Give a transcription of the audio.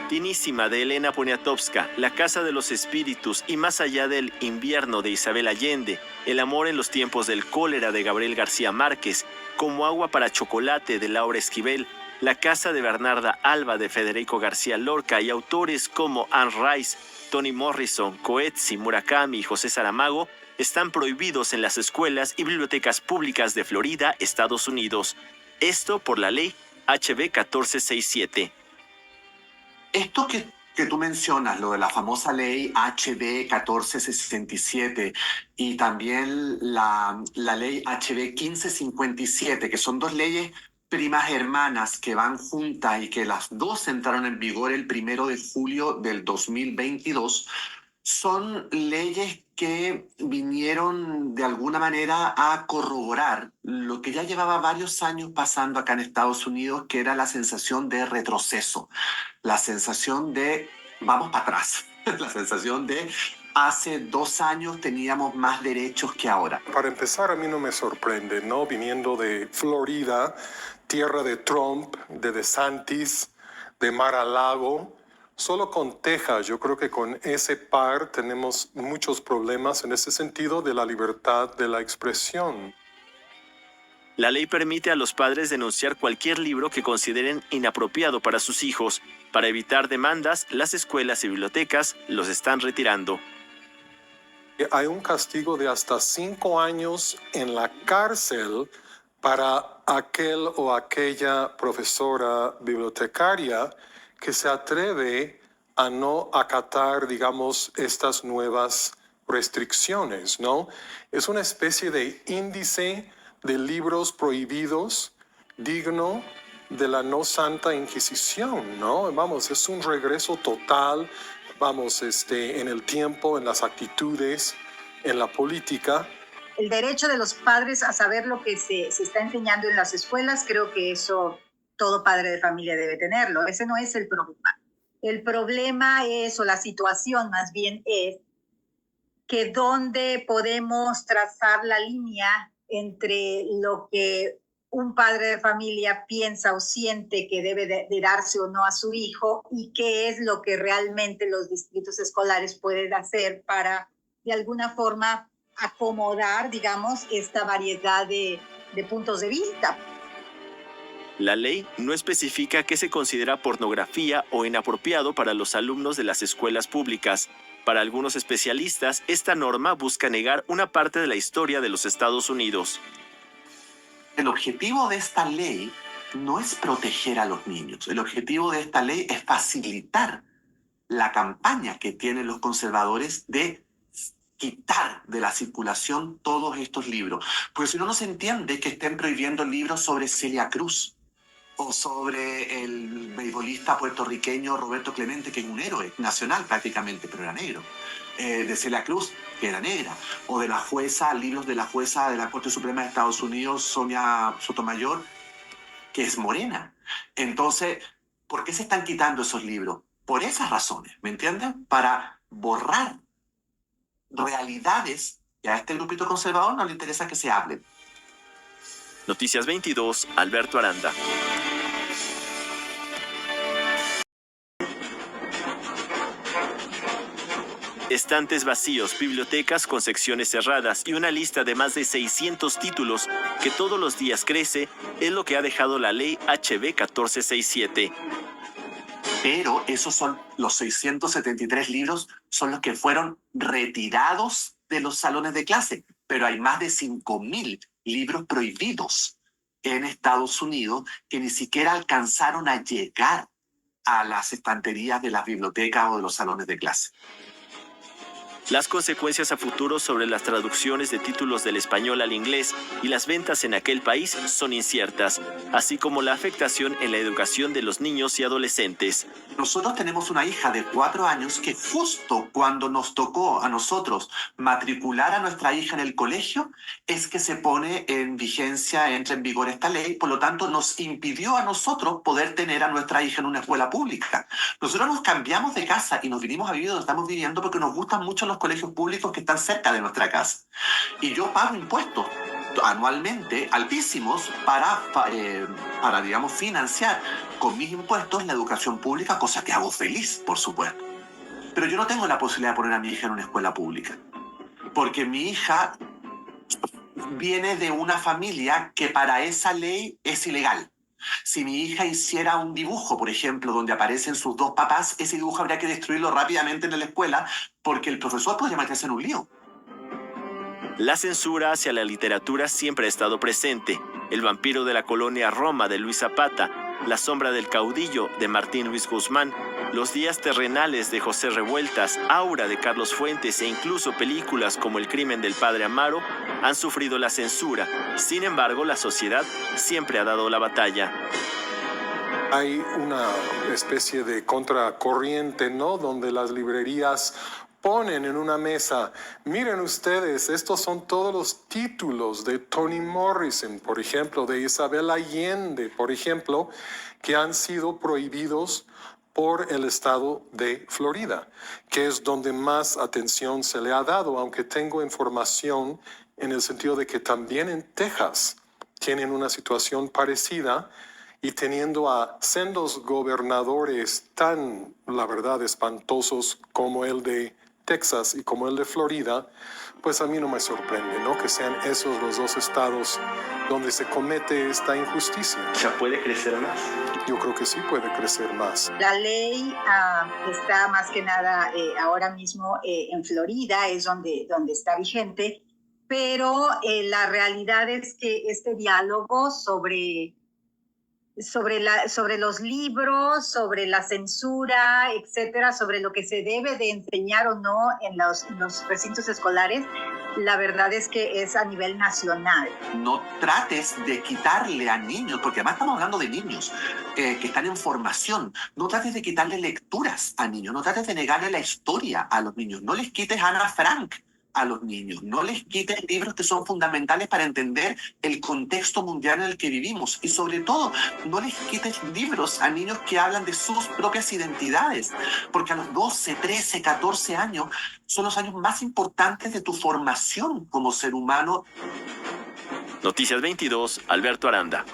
Finísima de Elena Poniatowska, La Casa de los Espíritus y Más allá del invierno de Isabel Allende, El amor en los tiempos del cólera de Gabriel García Márquez, Como agua para chocolate de Laura Esquivel, La casa de Bernarda Alba de Federico García Lorca y autores como Anne Rice, Toni Morrison, Coetzee, Murakami y José Saramago están prohibidos en las escuelas y bibliotecas públicas de Florida, Estados Unidos. Esto por la ley HB 1467. Esto que tú mencionas, lo de la famosa ley HB 1467 y también la ley HB 1557, que son dos leyes primas hermanas que van juntas y que las dos entraron en vigor el 1 de julio del 2022, son leyes que vinieron de alguna manera a corroborar lo que ya llevaba varios años pasando acá en Estados Unidos, que era la sensación de retroceso, la sensación de vamos para atrás, la sensación de hace 2 años teníamos más derechos que ahora. Para empezar, a mí no me sorprende, ¿no? Viniendo de Florida, tierra de Trump, de DeSantis, de Mar-a-Lago, solo con Texas, yo creo que con ese par tenemos muchos problemas en ese sentido de la libertad de la expresión. La ley permite a los padres denunciar cualquier libro que consideren inapropiado para sus hijos. Para evitar demandas, las escuelas y bibliotecas los están retirando. Hay un castigo de hasta 5 años en la cárcel para aquel o aquella profesora bibliotecaria que se atreve a no acatar, digamos, estas nuevas restricciones, ¿no? Es una especie de índice de libros prohibidos digno de la no santa Inquisición, ¿no? Vamos, es un regreso total, vamos, en el tiempo, en las actitudes, en la política. El derecho de los padres a saber lo que se está enseñando en las escuelas, creo que eso todo padre de familia debe tenerlo. Ese no es el problema. El problema es, o la situación más bien es, que dónde podemos trazar la línea entre lo que un padre de familia piensa o siente que debe de darse o no a su hijo y qué es lo que realmente los distritos escolares pueden hacer para, de alguna forma, acomodar, digamos, esta variedad de puntos de vista. La ley no especifica qué se considera pornografía o inapropiado para los alumnos de las escuelas públicas. Para algunos especialistas, esta norma busca negar una parte de la historia de los Estados Unidos. El objetivo de esta ley no es proteger a los niños. El objetivo de esta ley es facilitar la campaña que tienen los conservadores de quitar de la circulación todos estos libros. Porque si no, no se entiende que estén prohibiendo libros sobre Celia Cruz o sobre el beisbolista puertorriqueño Roberto Clemente, que es un héroe nacional prácticamente, pero era negro. De Celia Cruz, que era negra, o de la jueza, libros de la jueza de la Corte Suprema de Estados Unidos, Sonia Sotomayor, que es morena. Entonces, ¿por qué se están quitando esos libros? Por esas razones, ¿me entienden? Para borrar realidades que a este grupito conservador no le interesa que se hablen. Noticias 22, Alberto Aranda. Estantes vacíos, bibliotecas con secciones cerradas y una lista de más de 600 títulos que todos los días crece es lo que ha dejado la ley HB 1467. Pero esos son los 673 libros, son los que fueron retirados de los salones de clase. Pero hay más de 5.000 libros prohibidos en Estados Unidos que ni siquiera alcanzaron a llegar a las estanterías de las bibliotecas o de los salones de clase. Las consecuencias a futuro sobre las traducciones de títulos del español al inglés y las ventas en aquel país son inciertas, así como la afectación en la educación de los niños y adolescentes. Nosotros tenemos una hija de 4 años que justo cuando nos tocó a nosotros matricular a nuestra hija en el colegio es que se pone en vigencia, entra en vigor esta ley, por lo tanto nos impidió a nosotros poder tener a nuestra hija en una escuela pública. Nosotros nos cambiamos de casa y nos vinimos a vivir donde estamos viviendo porque nos gustan mucho los colegios públicos que están cerca de nuestra casa. Y yo pago impuestos anualmente altísimos para, digamos, financiar con mis impuestos la educación pública, cosa que hago feliz, por supuesto. Pero yo no tengo la posibilidad de poner a mi hija en una escuela pública, porque mi hija viene de una familia que para esa ley es ilegal. Si mi hija hiciera un dibujo, por ejemplo, donde aparecen sus dos papás, ese dibujo habría que destruirlo rápidamente en la escuela porque el profesor podría meterse en un lío. La censura hacia la literatura siempre ha estado presente. El vampiro de la colonia Roma de Luis Zapata, La sombra del caudillo de Martín Luis Guzmán, Los días terrenales de José Revueltas, Aura de Carlos Fuentes e incluso películas como El crimen del padre Amaro han sufrido la censura. Sin embargo, la sociedad siempre ha dado la batalla. Hay una especie de contracorriente, ¿no? Donde las librerías ponen en una mesa, miren ustedes, estos son todos los títulos de Toni Morrison, por ejemplo, de Isabel Allende, por ejemplo, que han sido prohibidos por el estado de Florida, que es donde más atención se le ha dado, aunque tengo información en el sentido de que también en Texas tienen una situación parecida y teniendo a sendos gobernadores tan, la verdad, espantosos como el de Texas y como el de Florida, pues a mí no me sorprende, ¿no? Que sean esos los dos estados donde se comete esta injusticia. O sea, ¿puede crecer más? Yo creo que sí puede crecer más. La ley está más que nada ahora mismo en Florida, es donde está vigente, pero la realidad es que este diálogo sobre los libros, sobre la censura, etcétera, sobre lo que se debe de enseñar o no en los recintos escolares, la verdad es que es a nivel nacional. No trates de quitarle a niños, porque además estamos hablando de niños que están en formación, no trates de quitarle lecturas a niños, no trates de negarle la historia a los niños, no les quites a Ana Frank a los niños, no les quites libros que son fundamentales para entender el contexto mundial en el que vivimos y sobre todo no les quites libros a niños que hablan de sus propias identidades, porque a los 12, 13, 14 años son los años más importantes de tu formación como ser humano. Noticias 22, Alberto Aranda.